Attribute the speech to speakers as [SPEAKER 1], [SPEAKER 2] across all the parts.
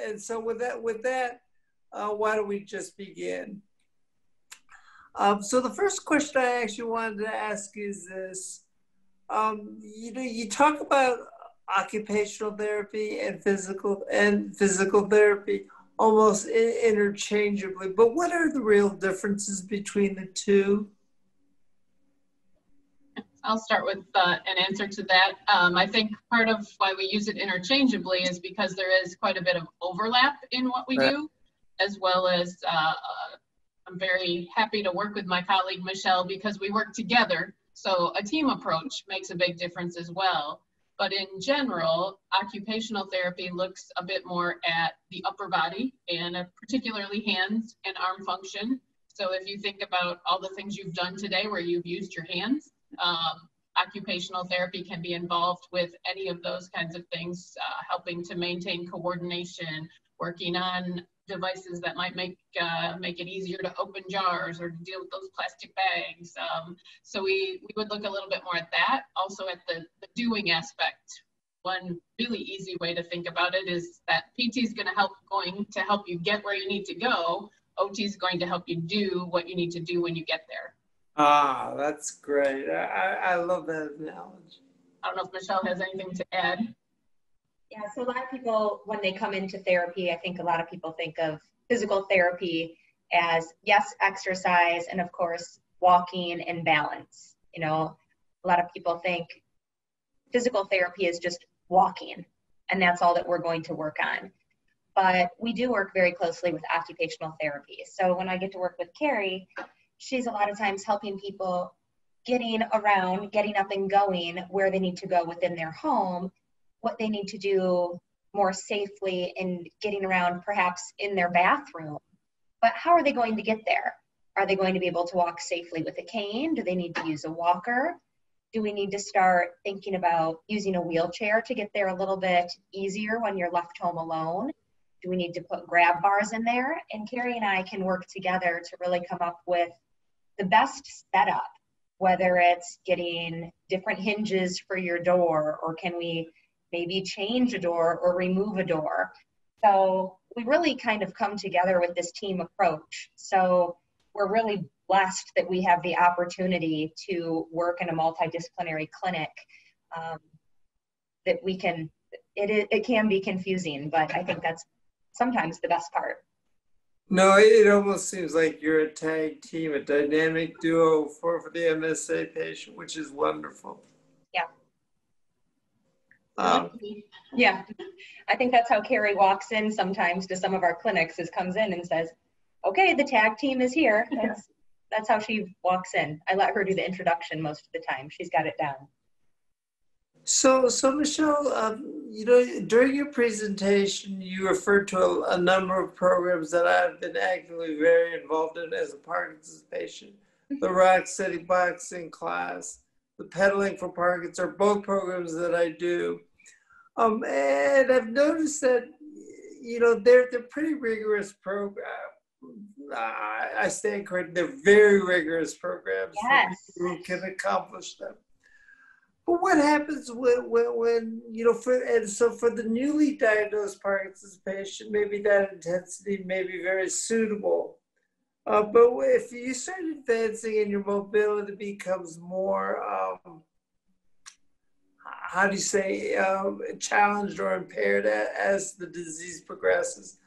[SPEAKER 1] And so with that, why don't we just begin? So the first question I actually wanted to ask is this. You talk about occupational therapy and physical therapy almost interchangeably, but what are the real differences between the two?
[SPEAKER 2] I'll start with an answer to that. I think part of why we use it interchangeably is because there is quite a bit of overlap in what we do, as well as I'm very happy to work with my colleague Michele because we work together. So a team approach makes a big difference as well. But in general, occupational therapy looks a bit more at the upper body and particularly hands and arm function. So if you think about all the things you've done today where you've used your hands, occupational therapy can be involved with any of those kinds of things, helping to maintain coordination, working on devices that might make it easier to open jars or to deal with those plastic bags. So we would look a little bit more at that, also at the doing aspect. One really easy way to think about it is that PT is going to help you get where you need to go. OT is going to help you do what you need to do when you get there.
[SPEAKER 1] Ah, that's great. I love that analogy.
[SPEAKER 2] I don't know if Michele has anything to add.
[SPEAKER 3] Yeah, so a lot of people, when they come into therapy, I think a lot of people think of physical therapy as, yes, exercise, and of course, walking and balance. You know, a lot of people think physical therapy is just walking, and that's all that we're going to work on. But we do work very closely with occupational therapy. So when I get to work with Kerri, she's a lot of times helping people getting around, getting up and going where they need to go within their home, what they need to do more safely in getting around perhaps in their bathroom. But how are they going to get there? Are they going to be able to walk safely with a cane? Do they need to use a walker? Do we need to start thinking about using a wheelchair to get there a little bit easier when you're left home alone? Do we need to put grab bars in there? And Kerri and I can work together to really come up with the best setup, whether it's getting different hinges for your door, or can we maybe change a door or remove a door. So we really kind of come together with this team approach. So we're really blessed that we have the opportunity to work in a multidisciplinary clinic that we can, it can be confusing, but I think that's sometimes the best part.
[SPEAKER 1] No, it almost seems like you're a tag team, a dynamic duo for the MSA patient, which is wonderful.
[SPEAKER 3] Yeah. Yeah, I think that's how Kerri walks in sometimes to some of our clinics, is comes in and says, okay, the tag team is here. That's how she walks in. I let her do the introduction most of the time. She's got it down.
[SPEAKER 1] So Michele, during your presentation, you referred to a number of programs that I've been actively very involved in as a Parkinson's patient. The Rock City boxing class, the Pedaling for Parkinson's are both programs that I do. And I've noticed that, they're pretty rigorous programs. I stand corrected, they're very rigorous programs.
[SPEAKER 3] Yes.
[SPEAKER 1] For people who can accomplish them. But what happens when for the newly diagnosed Parkinson's patient, maybe that intensity may be very suitable. But if you start advancing and your mobility becomes more, challenged or impaired as the disease progresses,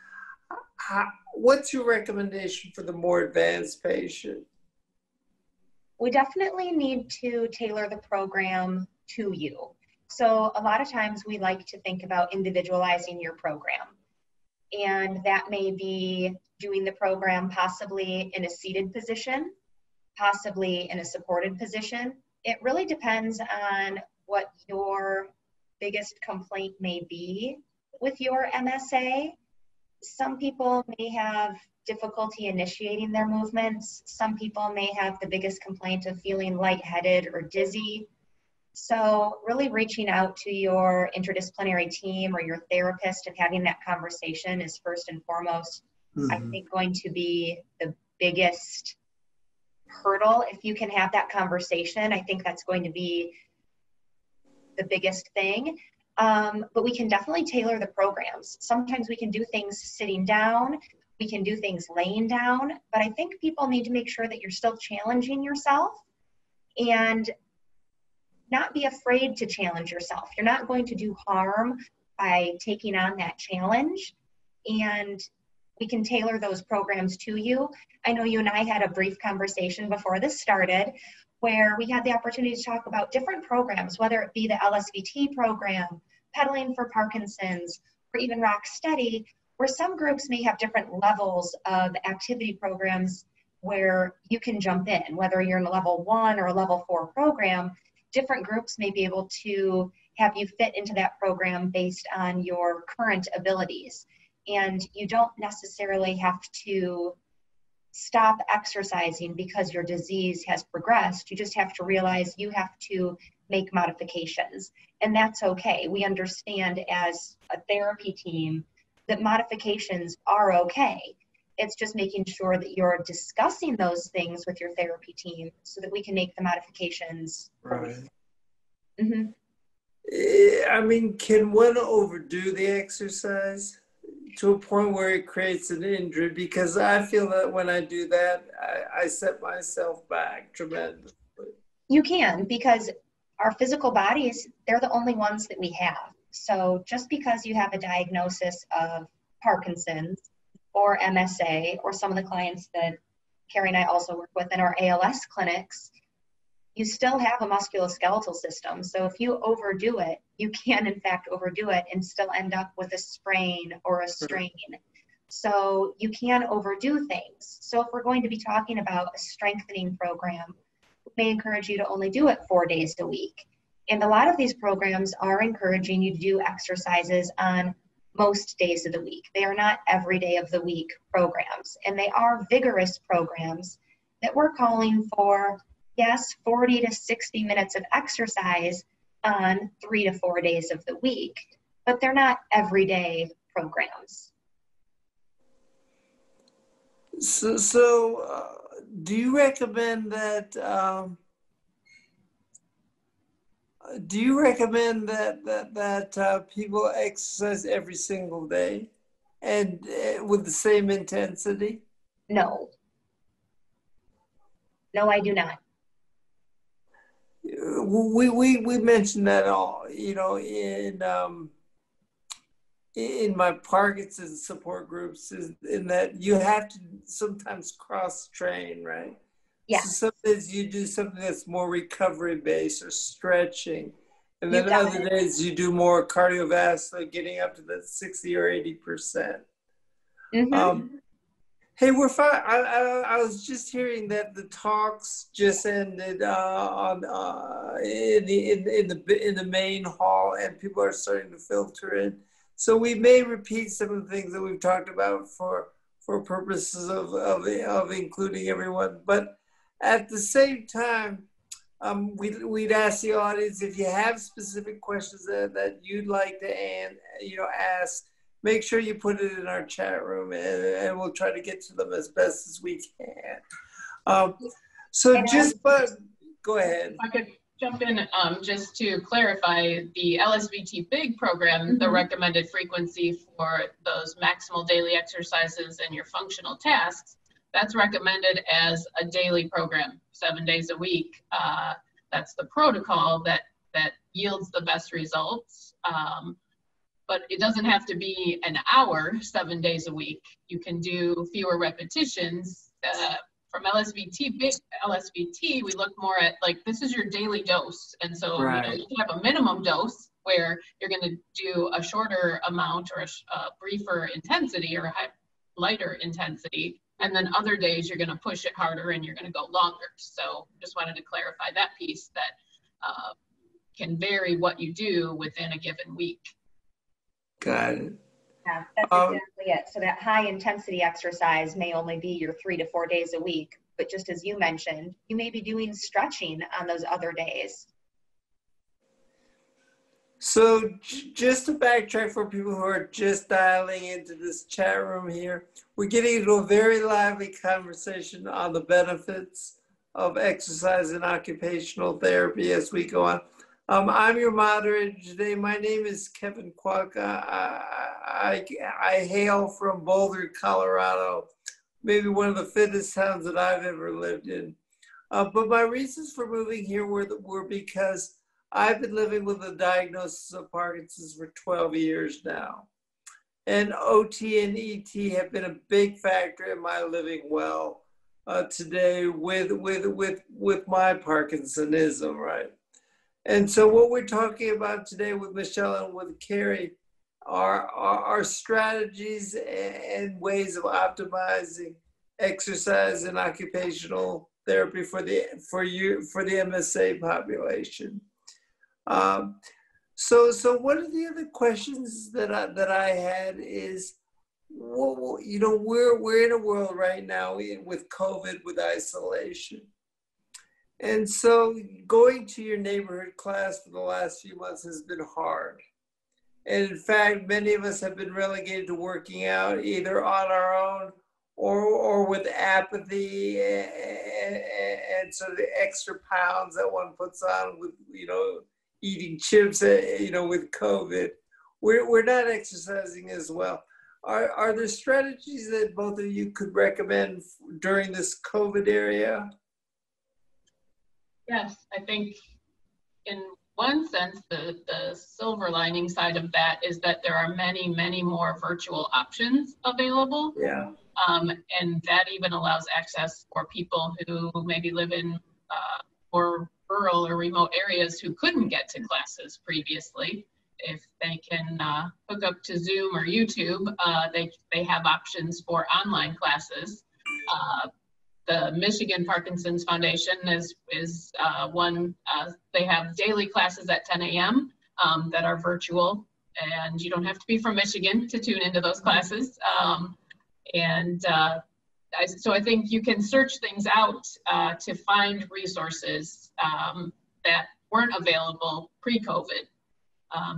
[SPEAKER 1] what's your recommendation for the more advanced patient?
[SPEAKER 3] We definitely need to tailor the program to you. So a lot of times we like to think about individualizing your program. And that may be doing the program possibly in a seated position, possibly in a supported position. It really depends on what your biggest complaint may be with your MSA. Some people may have difficulty initiating their movements. Some people may have the biggest complaint of feeling lightheaded or dizzy. So really reaching out to your interdisciplinary team or your therapist and having that conversation is first and foremost, I think, going to be the biggest hurdle. If you can have that conversation, I think that's going to be the biggest thing. But we can definitely tailor the programs. Sometimes we can do things sitting down, we can do things laying down, but I think people need to make sure that you're still challenging yourself and not be afraid to challenge yourself. You're not going to do harm by taking on that challenge, and we can tailor those programs to you. I know you and I had a brief conversation before this started where we had the opportunity to talk about different programs, whether it be the LSVT program, Pedaling for Parkinson's, or even Rock Steady, where some groups may have different levels of activity programs where you can jump in, whether you're in a level 1 or a level 4 program. Different groups may be able to have you fit into that program based on your current abilities. And you don't necessarily have to stop exercising because your disease has progressed. You just have to realize you have to make modifications. And that's okay. We understand as a therapy team that modifications are okay. It's just making sure that you're discussing those things with your therapy team so that we can make the modifications.
[SPEAKER 1] Right.
[SPEAKER 3] Mm-hmm.
[SPEAKER 1] I mean, can one overdo the exercise to a point where it creates an injury? Because I feel that when I do that, I set myself back tremendously.
[SPEAKER 3] You can, because our physical bodies, they're the only ones that we have. So just because you have a diagnosis of Parkinson's or MSA, or some of the clients that Kerri and I also work with in our ALS clinics, you still have a musculoskeletal system. So if you overdo it, you can in fact overdo it and still end up with a sprain or a strain. So you can overdo things. So if we're going to be talking about a strengthening program, we may encourage you to only do it 4 days a week. And a lot of these programs are encouraging you to do exercises on most days of the week. They are not every day of the week programs. And they are vigorous programs that we're calling for, yes, 40 to 60 minutes of exercise on 3 to 4 days of the week, but they're not everyday programs.
[SPEAKER 1] So do you recommend that? Do you recommend that people exercise every single day and with the same intensity?
[SPEAKER 3] No. No, I do not.
[SPEAKER 1] We mentioned that all, in my Parkinson's support groups, is in that you have to sometimes cross train, right?
[SPEAKER 3] Yeah.
[SPEAKER 1] So some days you do something that's more recovery based or stretching, and then other days you do more cardiovascular, getting up to the 60 or 80%.
[SPEAKER 3] Mm-hmm.
[SPEAKER 1] Hey, we're fine. I was just hearing that the talks just ended in the main hall, and people are starting to filter in. So we may repeat some of the things that we've talked about for purposes of including everyone. But at the same time, we'd ask the audience if you have specific questions that you'd like to ask. Make sure you put it in our chat room, and we'll try to get to them as best as we can. Go ahead.
[SPEAKER 2] I could jump in just to clarify the LSVT BIG program, the recommended frequency for those maximal daily exercises and your functional tasks. That's recommended as a daily program, 7 days a week. That's the protocol that yields the best results. But it doesn't have to be an hour, 7 days a week. You can do fewer repetitions. From LSVT, big LSVT, we look more at like, this is your daily dose. And so you can have a minimum dose where you're going to do a shorter amount or a briefer intensity or a lighter intensity. And then other days you're going to push it harder and you're going to go longer. So just wanted to clarify that piece that can vary what you do within a given week.
[SPEAKER 1] Got it.
[SPEAKER 3] Yeah, that's exactly it. So that high intensity exercise may only be your 3 to 4 days a week, but just as you mentioned, you may be doing stretching on those other days.
[SPEAKER 1] So just to backtrack for people who are just dialing into this chat room here, we're getting into a very lively conversation on the benefits of exercise and occupational therapy as we go on. I'm your moderator today. My name is Kevin Kwok. I hail from Boulder, Colorado, maybe one of the fittest towns that I've ever lived in. But my reasons for moving here were because I've been living with a diagnosis of Parkinson's for 12 years now. And OT and ET have been a big factor in my living well today with my Parkinsonism, right? And so what we're talking about today with Michele and with Kerri are strategies and ways of optimizing exercise and occupational therapy for the MSA population. So one of the other questions that I had is, well, you know, we're in a world right now with COVID, with isolation. And so going to your neighborhood class for the last few months has been hard. And in fact, many of us have been relegated to working out either on our own or with apathy and sort of the extra pounds that one puts on with, you know, eating chips, you know, with COVID. We're not exercising as well. Are there strategies that both of you could recommend during this COVID area?
[SPEAKER 2] Yes, I think in one sense, the silver lining side of that is that there are many, many more virtual options available.
[SPEAKER 1] Yeah.
[SPEAKER 2] And that even allows access for people who maybe live in more rural or remote areas who couldn't get to classes previously. If they can hook up to Zoom or YouTube, they have options for online classes. The Michigan Parkinson's Foundation is one, they have daily classes at 10 a.m. That are virtual, and you don't have to be from Michigan to tune into those classes. So I think you can search things out to find resources that weren't available pre-COVID.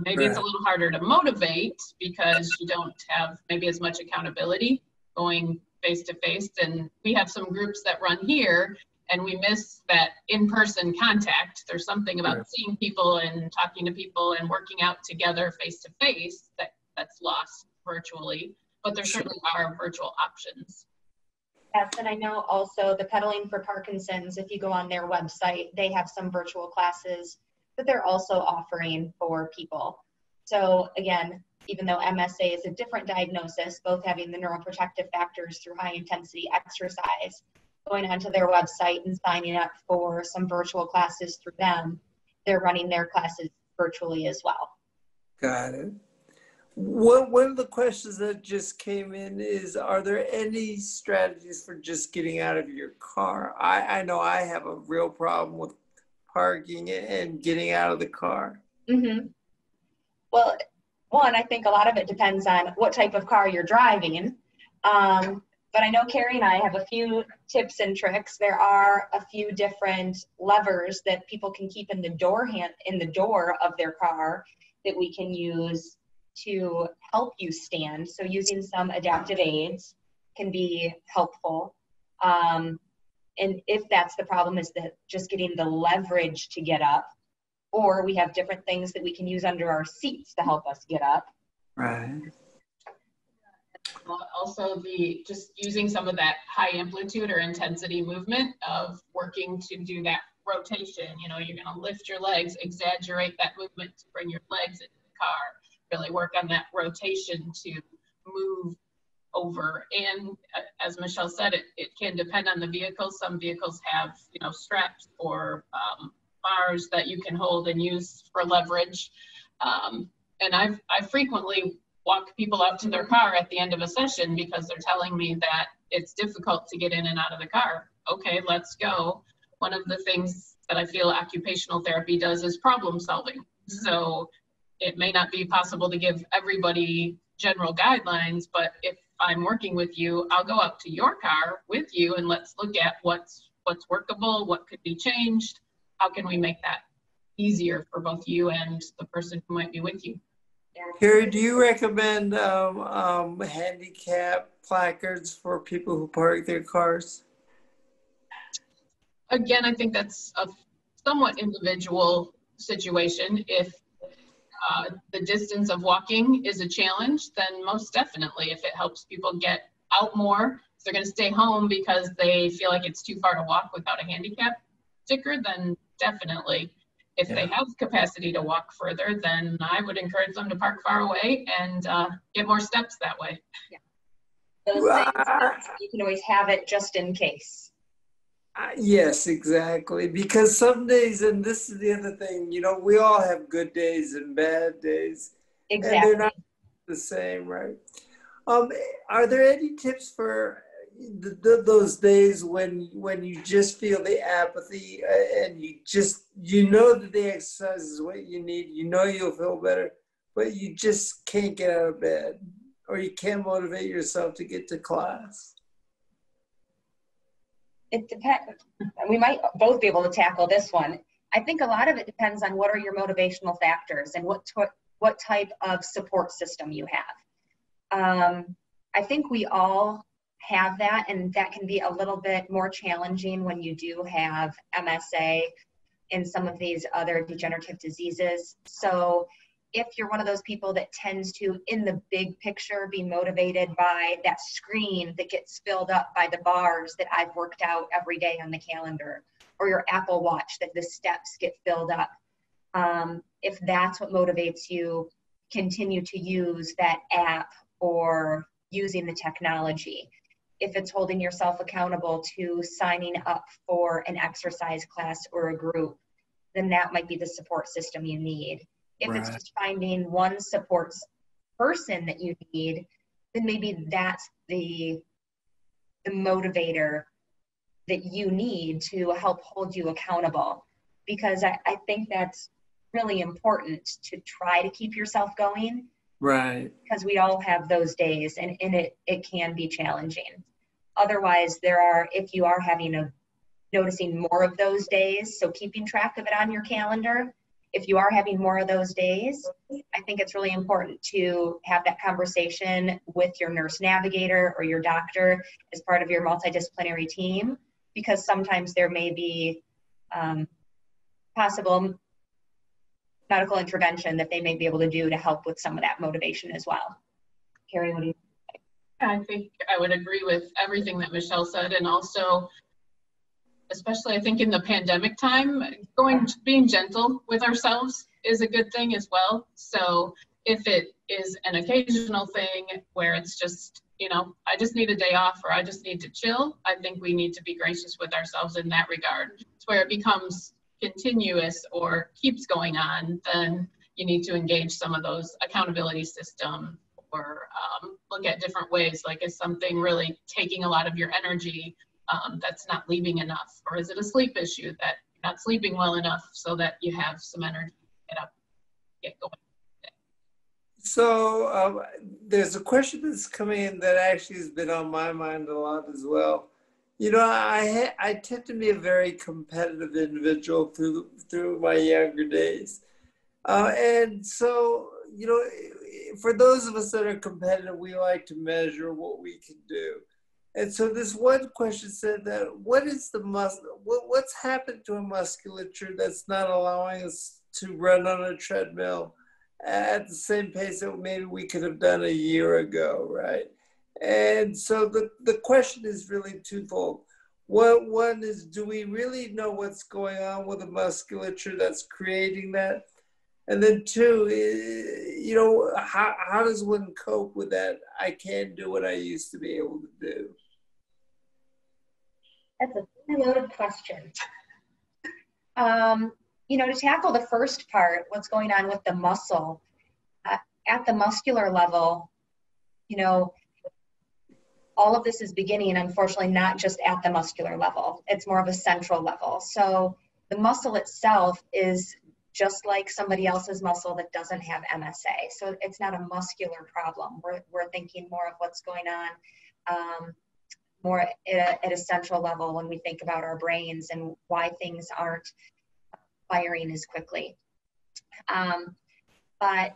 [SPEAKER 2] Maybe it's a little harder to motivate because you don't have maybe as much accountability going face-to-face, and we have some groups that run here and we miss that in-person contact. There's something about seeing people and talking to people and working out together face-to-face that's lost virtually, but there certainly are virtual options.
[SPEAKER 3] Yes, and I know also the Pedaling for Parkinson's, if you go on their website, they have some virtual classes that they're also offering for people. So again, even though MSA is a different diagnosis, both having the neuroprotective factors through high intensity exercise, going onto their website and signing up for some virtual classes through them, they're running their classes virtually as well.
[SPEAKER 1] Got it. One of the questions that just came in is, are there any strategies for just getting out of your car? I know I have a real problem with parking and getting out of the car.
[SPEAKER 3] Mm-hmm. Well, one, I think a lot of it depends on what type of car you're driving. But I know Kerri and I have a few tips and tricks. There are a few different levers that people can keep in the door of their car that we can use to help you stand. So using some adaptive aids can be helpful. And if that's the problem, is that just getting the leverage to get up, or we have different things that we can use under our seats to help us get up.
[SPEAKER 1] Right.
[SPEAKER 2] Also, just using some of that high amplitude or intensity movement of working to do that rotation. You know, you're going to lift your legs, exaggerate that movement to bring your legs into the car, really work on that rotation to move over. And as Michele said, it can depend on the vehicle. Some vehicles have, you know, straps or bars that you can hold and use for leverage. And I frequently walk people out to their car at the end of a session because they're telling me that it's difficult to get in and out of the car. Okay, let's go. One of the things that I feel occupational therapy does is problem solving. So it may not be possible to give everybody general guidelines, but if I'm working with you, I'll go out to your car with you and let's look at what's workable, what could be changed, how can we make that easier for both you and the person who might be with you.
[SPEAKER 1] Kerri, do you recommend handicap placards for people who park their cars?
[SPEAKER 2] Again, I think that's a somewhat individual situation, if the distance of walking is a challenge, then most definitely, if it helps people get out more, if they're going to stay home because they feel like it's too far to walk without a handicap sticker, then definitely. If they have capacity to walk further, then I would encourage them to park far away and get more steps that way.
[SPEAKER 3] Yeah. Those things, you can always have it just in case.
[SPEAKER 1] Yes, exactly. Because some days, and this is the other thing, you know, we all have good days and bad days.
[SPEAKER 3] Exactly.
[SPEAKER 1] And they're not the same, right? Are there any tips for those days when you just feel the apathy and you know that the exercise is what you need, you know you'll feel better, but you just can't get out of bed, or you can't motivate yourself to get to class?
[SPEAKER 3] It depends. We might both be able to tackle this one. I think a lot of it depends on what are your motivational factors and what type of support system you have. I think we all have that, and that can be a little bit more challenging when you do have MSA and some of these other degenerative diseases. So if you're one of those people that tends to, in the big picture, be motivated by that screen that gets filled up by the bars that I've worked out every day on the calendar, or your Apple Watch that the steps get filled up, if that's what motivates you, continue to use that app or using the technology. If it's holding yourself accountable to signing up for an exercise class or a group, then that might be the support system you need. If it's just finding one support person that you need, then maybe that's the motivator that you need to help hold you accountable. Because I think that's really important, to try to keep yourself going.
[SPEAKER 1] Right.
[SPEAKER 3] Because we all have those days, and it can be challenging. Otherwise, if you are noticing more of those days, so keeping track of it on your calendar, if you are having more of those days, I think it's really important to have that conversation with your nurse navigator or your doctor as part of your multidisciplinary team, because sometimes there may be possible medical intervention that they may be able to do to help with some of that motivation as well. Kerri, what do you think?
[SPEAKER 2] I think I would agree with everything that Michele said, and also, especially I think in the pandemic time, being gentle with ourselves is a good thing as well. So if it is an occasional thing where it's just, I just need a day off or I just need to chill, I think we need to be gracious with ourselves in that regard. It's where it becomes continuous or keeps going on, then you need to engage some of those accountability systems, or look at different ways, like is something really taking a lot of your energy that's not leaving enough, or is it a sleep issue that you're not sleeping well enough so that you have some energy to get up, get going.
[SPEAKER 1] So there's a question that's coming in that actually has been on my mind a lot as well. I tend to be a very competitive individual through my younger days. And so, for those of us that are competitive, we like to measure what we can do. And so this one question said that what's happened to a musculature that's not allowing us to run on a treadmill at the same pace that maybe we could have done a year ago, right? And so the question is really twofold. One is, do we really know what's going on with the musculature that's creating that? And then two, how does one cope with that? I can't do what I used to be able to do.
[SPEAKER 3] That's a really loaded question. To tackle the first part, what's going on with the muscle, at the muscular level, all of this is beginning, unfortunately, not just at the muscular level. It's more of a central level. So the muscle itself is just like somebody else's muscle that doesn't have MSA. So it's not a muscular problem. We're thinking more of what's going on more at a central level when we think about our brains and why things aren't firing as quickly. But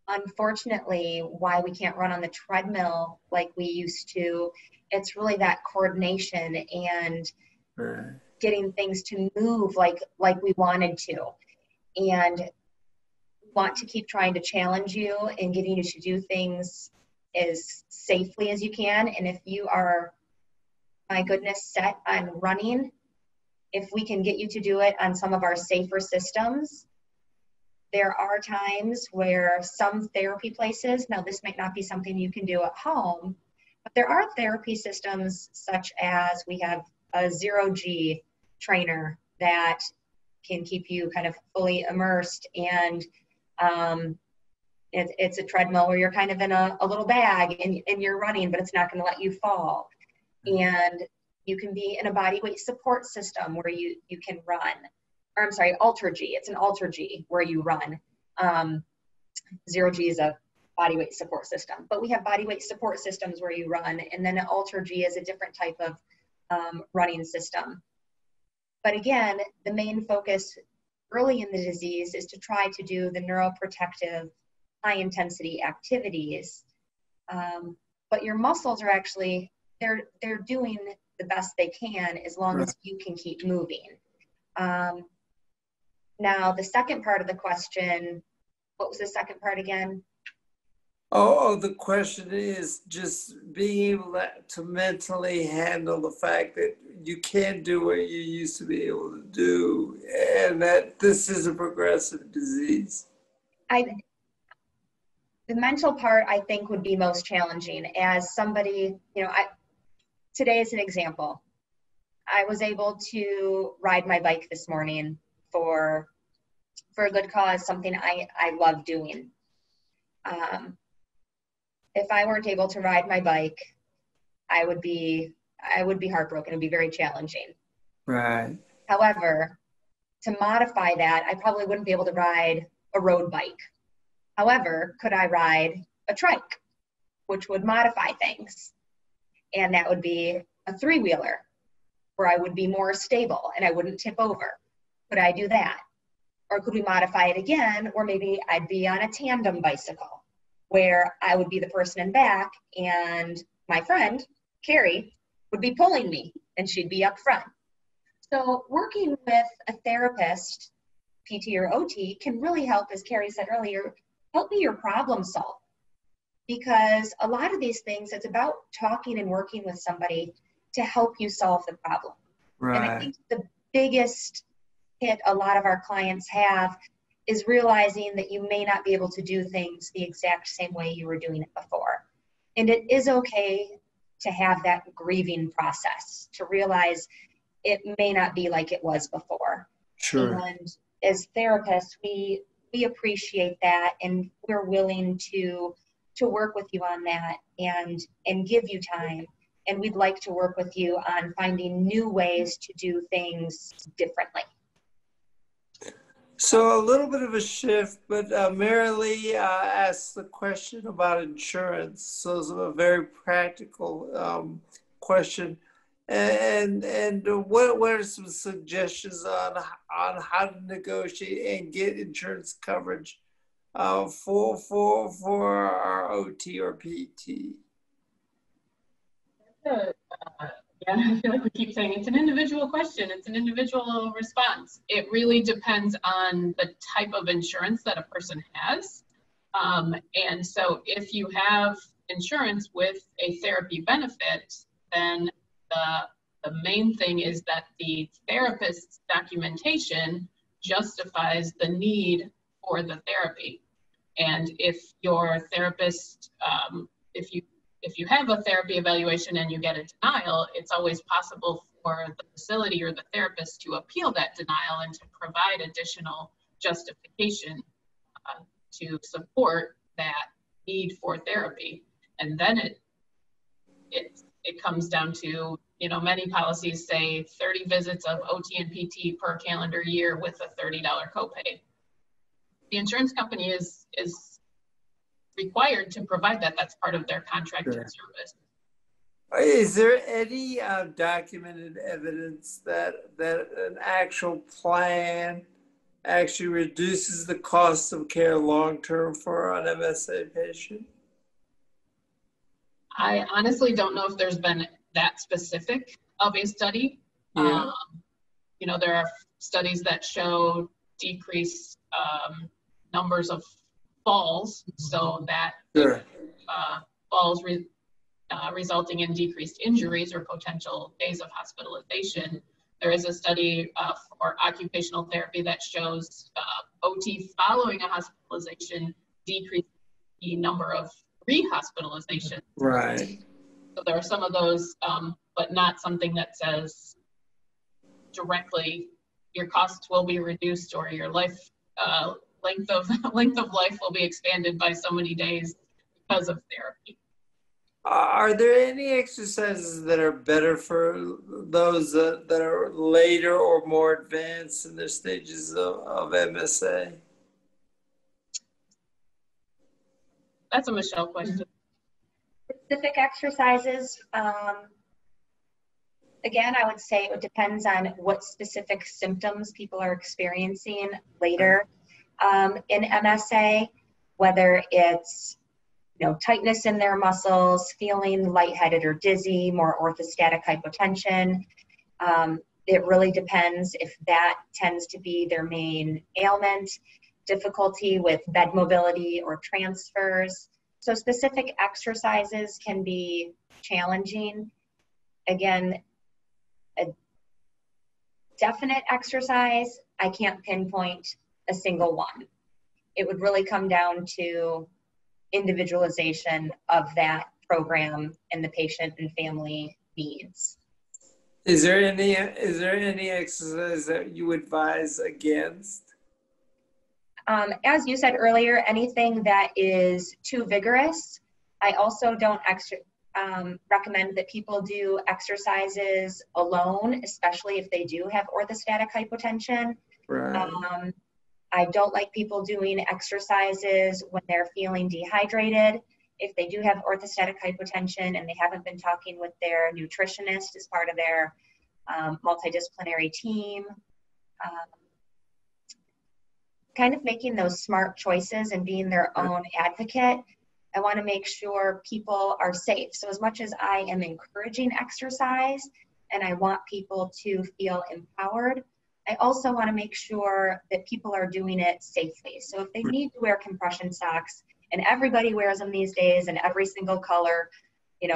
[SPEAKER 3] unfortunately, why we can't run on the treadmill like we used to, it's really that coordination and getting things to move like we wanted to. and want to keep trying to challenge you and getting you to do things as safely as you can. And if you are, my goodness, set on running, if we can get you to do it on some of our safer systems, there are times where some therapy places, now this might not be something you can do at home, but there are therapy systems such as we have a 0G trainer that can keep you kind of fully immersed, and it's a treadmill where you're kind of in a little bag and you're running, but it's not going to let you fall. And you can be in a body weight support system where you can run, or I'm sorry, Ultra G. It's an Ultra G where you run. 0G is a body weight support system, but we have body weight support systems where you run, and then an Ultra G is a different type of running system. But again, the main focus early in the disease is to try to do the neuroprotective high intensity activities. But your muscles are actually, they're doing the best they can as long as you can keep moving. Now, the second part of the question, what was the second part again?
[SPEAKER 1] Oh, the question is just being able to mentally handle the fact that you can't do what you used to be able to do, and that this is a progressive disease.
[SPEAKER 3] The mental part, I think, would be most challenging. As somebody, you know, today is an example. I was able to ride my bike this morning for a good cause, something I love doing. If I weren't able to ride my bike, I would be heartbroken. It would be very challenging.
[SPEAKER 1] Right.
[SPEAKER 3] However, to modify that, I probably wouldn't be able to ride a road bike. However, could I ride a trike, which would modify things? And that would be a three-wheeler where I would be more stable and I wouldn't tip over. Could I do that? Or could we modify it again, where maybe I'd be on a tandem bicycle where I would be the person in back and my friend, Kerri, would be pulling me and she'd be up front. So working with a therapist, PT or OT, can really help, as Kerri said earlier, help me your problem solve. Because a lot of these things, it's about talking and working with somebody to help you solve the problem.
[SPEAKER 1] Right.
[SPEAKER 3] And I think the biggest hit a lot of our clients have is realizing that you may not be able to do things the exact same way you were doing it before. And it is okay to have that grieving process, to realize it may not be like it was before.
[SPEAKER 1] Sure.
[SPEAKER 3] And as therapists, we appreciate that, and we're willing to work with you on that and give you time. And we'd like to work with you on finding new ways to do things differently.
[SPEAKER 1] So a little bit of a shift, but Marilee asked the question about insurance. So it's a very practical question. And what are some suggestions on how to negotiate and get insurance coverage for our OT or PT?
[SPEAKER 2] Yeah, I feel like we keep saying it's an individual question. It's an individual response. It really depends on the type of insurance that a person has. And so if you have insurance with a therapy benefit, then the main thing is that the therapist's documentation justifies the need for the therapy. And if your therapist, if you have a therapy evaluation and you get a denial, it's always possible for the facility or the therapist to appeal that denial and to provide additional justification to support that need for therapy. And then it comes down to, you know, many policies say 30 visits of OT and PT per calendar year with a $30 copay. The insurance company is required to provide that. That's part of their contracted service.
[SPEAKER 1] Is there any documented evidence that an actual plan actually reduces the cost of care long-term for an MSA patient?
[SPEAKER 2] I honestly don't know if there's been that specific of a study.
[SPEAKER 1] Yeah.
[SPEAKER 2] You know, there are studies that show decreased numbers of falls, so that
[SPEAKER 1] Sure.
[SPEAKER 2] falls resulting in decreased injuries or potential days of hospitalization. There is a study for occupational therapy that shows OT following a hospitalization decreased the number of rehospitalizations.
[SPEAKER 1] Right.
[SPEAKER 2] So there are some of those, but not something that says directly your costs will be reduced or your life length of life will be expanded by so many days because of therapy.
[SPEAKER 1] Are there any exercises that are better for those that are later or more advanced in their stages of MSA?
[SPEAKER 2] That's a Michele question.
[SPEAKER 3] Specific exercises, again, I would say it depends on what specific symptoms people are experiencing later in MSA, whether it's tightness in their muscles, feeling lightheaded or dizzy, more orthostatic hypotension. It really depends if that tends to be their main ailment, difficulty with bed mobility or transfers. So specific exercises can be challenging. Again, a definite exercise, I can't pinpoint a single one. It would really come down to individualization of that program and the patient and family needs.
[SPEAKER 1] Is there any exercise that you advise against?
[SPEAKER 3] As you said earlier, anything that is too vigorous. I also don't recommend that people do exercises alone, especially if they do have orthostatic hypotension.
[SPEAKER 1] Right.
[SPEAKER 3] I don't like people doing exercises when they're feeling dehydrated. If they do have orthostatic hypotension and they haven't been talking with their nutritionist as part of their multidisciplinary team, kind of making those smart choices and being their own advocate. I want to make sure people are safe. So as much as I am encouraging exercise and I want people to feel empowered, I also want to make sure that people are doing it safely. So if they need to wear compression socks, and everybody wears them these days in every single color,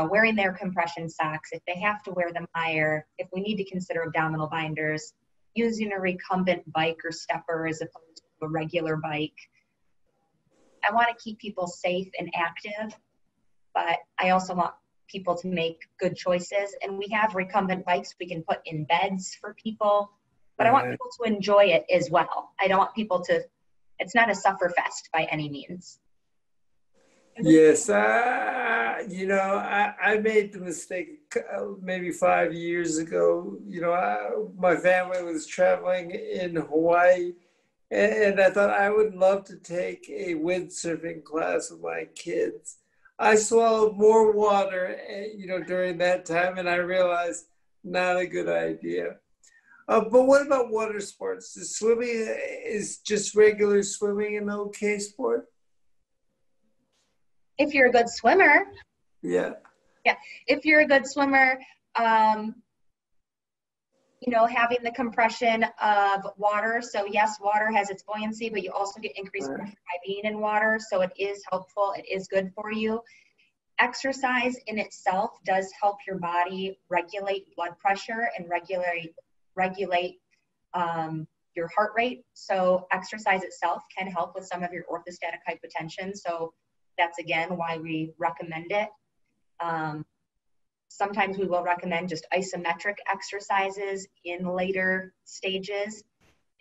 [SPEAKER 3] wearing their compression socks, if they have to wear them higher, if we need to consider abdominal binders, using a recumbent bike or stepper as opposed to a regular bike. I want to keep people safe and active, but I also want people to make good choices. And we have recumbent bikes we can put in beds for people, but I want people to enjoy it as well. I don't want people to, it's not a suffer fest by any means.
[SPEAKER 1] Yes, I made the mistake maybe 5 years ago. My family was traveling in Hawaii, and I thought I would love to take a windsurfing class with my kids. I swallowed more water, during that time, and I realized not a good idea. But what about water sports? Is just regular swimming an okay sport?
[SPEAKER 3] If you're a good swimmer.
[SPEAKER 1] Yeah.
[SPEAKER 3] Yeah. If you're a good swimmer, having the compression of water. So yes, water has its buoyancy, but you also get increased pressure by being in water. So it is helpful. It is good for you. Exercise in itself does help your body regulate blood pressure and regulate your heart rate. So exercise itself can help with some of your orthostatic hypotension. So that's again why we recommend it. Sometimes we will recommend just isometric exercises in later stages.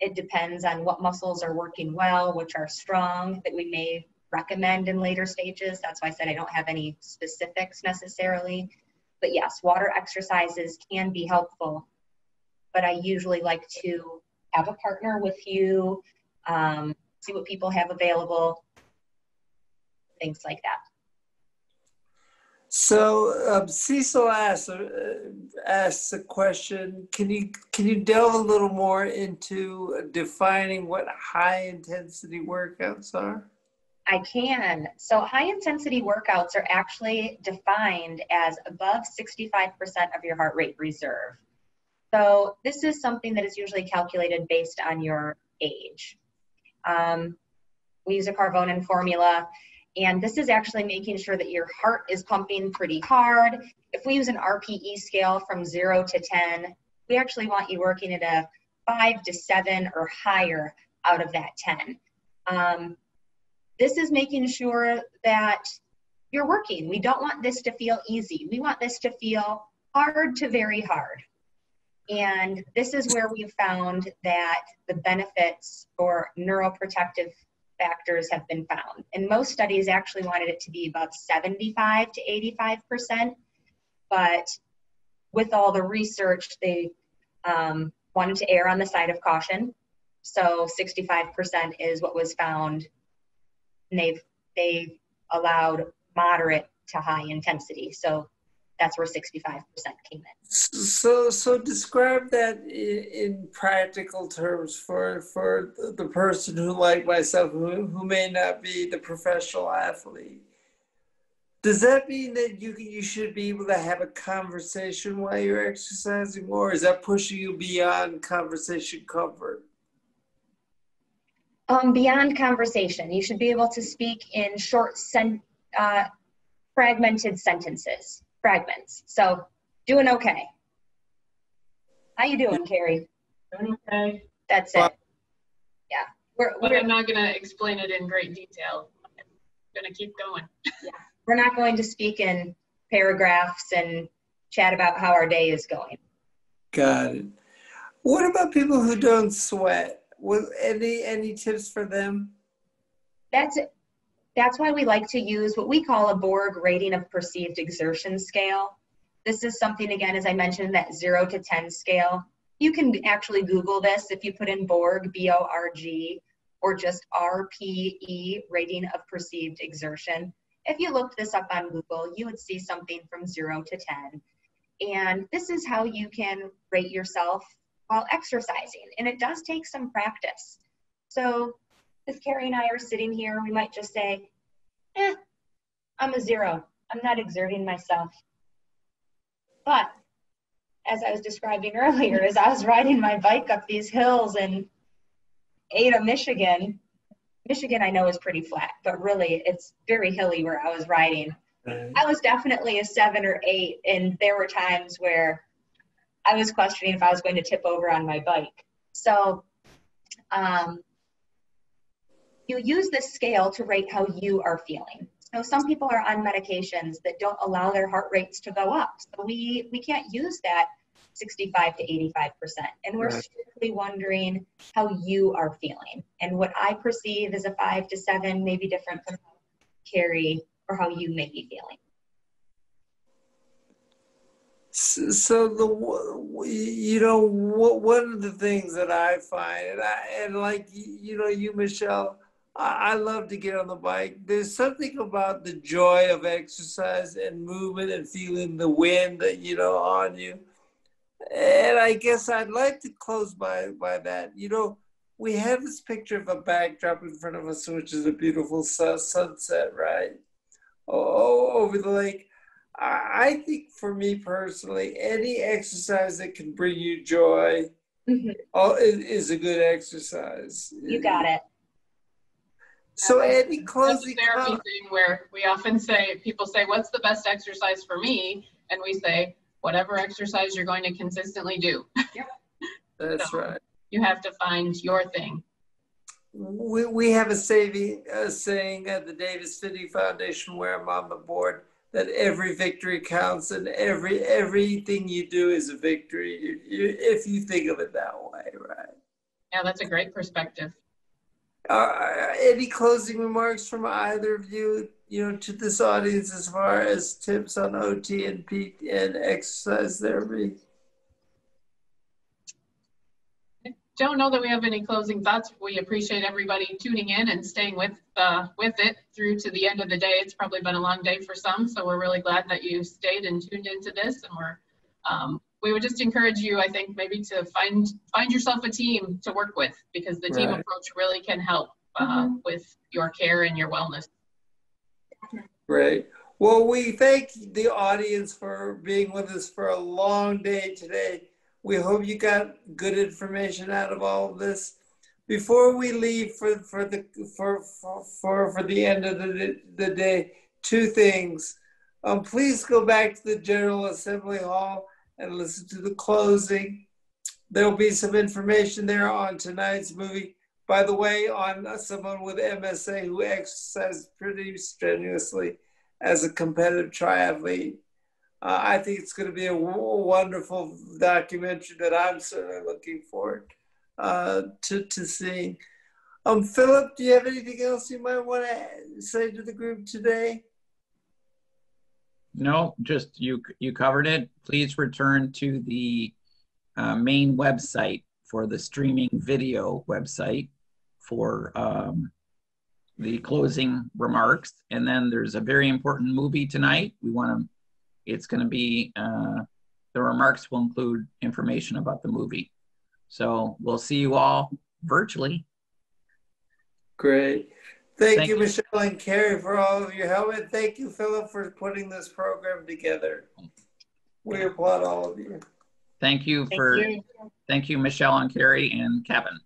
[SPEAKER 3] It depends on what muscles are working well, which are strong, that we may recommend in later stages. That's why I said I don't have any specifics necessarily. But yes, water exercises can be helpful. But I usually like to have a partner with you, see what people have available, things like that.
[SPEAKER 1] So Cecil asks a question. Can you delve a little more into defining what high intensity workouts are?
[SPEAKER 3] I can. So high intensity workouts are actually defined as above 65% of your heart rate reserve. So this is something that is usually calculated based on your age. We use a Carbonin formula, and this is actually making sure that your heart is pumping pretty hard. If we use an RPE scale from 0 to 10, we actually want you working at a 5 to 7 or higher out of that 10. This is making sure that you're working. We don't want this to feel easy. We want this to feel hard to very hard. And this is where we've found that the benefits for neuroprotective factors have been found. And most studies actually wanted it to be about 75 to 85%, but with all the research, they wanted to err on the side of caution. So 65% is what was found, and they've allowed moderate to high intensity. So that's where 65% came in.
[SPEAKER 1] So describe that in practical terms for the person who, like myself, who may not be the professional athlete. Does that mean that you should be able to have a conversation while you're exercising, or is that pushing you beyond conversation comfort?
[SPEAKER 3] Beyond conversation, you should be able to speak in short, fragmented sentences, fragments. So, doing okay. How you doing, Kerri?
[SPEAKER 2] Doing okay.
[SPEAKER 3] That's it. Yeah.
[SPEAKER 2] But I'm not going to explain it in great detail. I'm going to keep going.
[SPEAKER 3] Yeah. We're not going to speak in paragraphs and chat about how our day is going.
[SPEAKER 1] Got it. What about people who don't sweat? Any tips for them?
[SPEAKER 3] That's it. That's why we like to use what we call a Borg rating of perceived exertion scale. This is something, again, as I mentioned, that 0 to 10 scale. You can actually Google this if you put in Borg, B-O-R-G, or just RPE, rating of perceived exertion. If you looked this up on Google, you would see something from 0 to 10. And this is how you can rate yourself while exercising. And it does take some practice. So if Kerri and I are sitting here, we might just say, I'm a 0. I'm not exerting myself. But as I was describing earlier, as I was riding my bike up these hills in Ada, Michigan, I know is pretty flat, but really it's very hilly where I was riding. I was definitely a 7 or 8, and there were times where I was questioning if I was going to tip over on my bike. So you use this scale to rate how you are feeling. So some people are on medications that don't allow their heart rates to go up. So we can't use that 65 to 85%. And we're strictly wondering how you are feeling. And what I perceive as a 5 to 7 may be different from Kerri or how you may be feeling.
[SPEAKER 1] So one of the things that I find, and like you, Michele, I love to get on the bike. There's something about the joy of exercise and movement and feeling the wind, on you. And I guess I'd like to close by that. We have this picture of a backdrop in front of us, which is a beautiful sunset, right? Over the lake. I think for me personally, any exercise that can bring you joy is a good exercise.
[SPEAKER 3] You got it.
[SPEAKER 1] So any closing
[SPEAKER 2] That's a therapy thing where we often say, people say, what's the best exercise for me? And we say, whatever exercise you're going to consistently do.
[SPEAKER 3] Yep.
[SPEAKER 1] That's right.
[SPEAKER 2] You have to find your thing.
[SPEAKER 1] We have a saying at the Davis Finney Foundation, where I'm on the board, that every victory counts and everything you do is a victory, if you think of it that way, right?
[SPEAKER 2] Yeah, that's a great perspective.
[SPEAKER 1] Any closing remarks from either of you, to this audience as far as tips on OT and PT and exercise therapy?
[SPEAKER 2] I don't know that we have any closing thoughts. We appreciate everybody tuning in and staying with it through to the end of the day. It's probably been a long day for some, so we're really glad that you stayed and tuned into this. And we would just encourage you, I think, maybe to find yourself a team to work with, because the team approach really can help with your care and your wellness.
[SPEAKER 1] Great. Well, we thank the audience for being with us for a long day today. We hope you got good information out of all of this. before we leave for the end of the day, two things. Please go back to the General Assembly Hall and listen to the closing. There'll be some information there on tonight's movie. By the way, on someone with MSA who exercised pretty strenuously as a competitive triathlete. I think it's going to be a wonderful documentary that I'm certainly looking forward to seeing. Philip, do you have anything else you might want to say to the group today?
[SPEAKER 4] No, just you covered it. Please return to the main website for the streaming video website for the closing remarks. And then there's a very important movie tonight. It's going to be, the remarks will include information about the movie. So we'll see you all virtually.
[SPEAKER 1] Great. Thank you, Michele and Kerri, for all of your help. And thank you, Philip, for putting this program together. We applaud all of you.
[SPEAKER 4] Thank you, Michele and Kerri and Kevin.